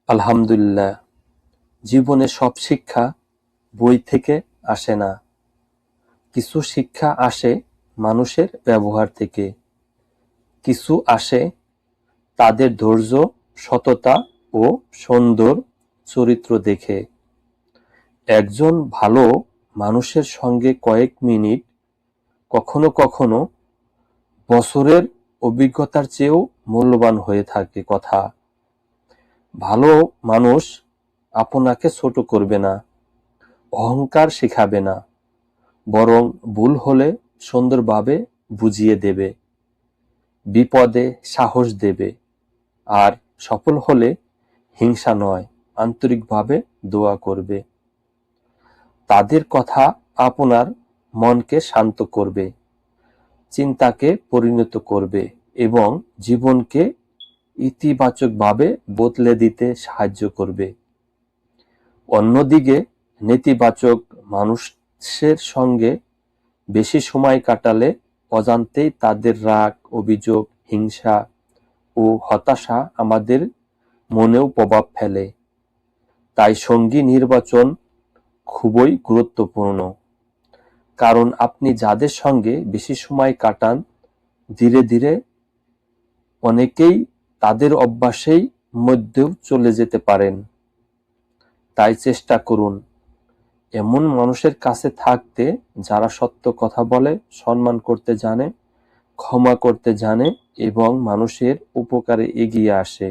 আলহামদুলিল্লাহ। জীবনে সব শিক্ষা বই থেকে আসে না। কিছু শিক্ষা আসে মানুষের ব্যবহার থেকে, কিছু আসে তাদের ধৈর্য, সততা ও সুন্দর চরিত্র দেখে। একজন ভালো মানুষের সঙ্গে কয়েক মিনিট, কখনো কখনো বছরের অভিজ্ঞতার চেয়েও মূল্যবান হয়ে থাকে কথা। ভালো মানুষ আপনাকে ছোট করবে না, অহংকার শেখাবে না, বরং ভুল হলে সুন্দরভাবে বুঝিয়ে দেবে, বিপদে সাহস দেবে, আর সফল হলে হিংসা নয়, আন্তরিকভাবে দোয়া করবে। তাদের কথা আপনার মনকে শান্ত করবে, চিন্তাকে পরিণত করবে এবং জীবনকে ইতিবাচকভাবে বদলে দিতে সাহায্য করবে। অন্যদিকে নেতিবাচক মানুষের সঙ্গে বেশি সময় কাটালে অজান্তেই তাদের রাগ, অভিযোগ, হিংসা ও হতাশা আমাদের মনেও প্রভাব ফেলে। তাই সঙ্গী নির্বাচন খুবই গুরুত্বপূর্ণ, কারণ আপনি যাদের সঙ্গে বেশি সময় কাটান, ধীরে ধীরে অনেকেই তাদের অভ্যাসেই মধ্যেও চলে যেতে পারেন। তাই চেষ্টা করুন এমন মানুষের কাছে থাকতে যারা সত্য কথা বলে, সম্মান করতে জানে, ক্ষমা করতে জানে এবং মানুষের উপকারে এগিয়ে আসে।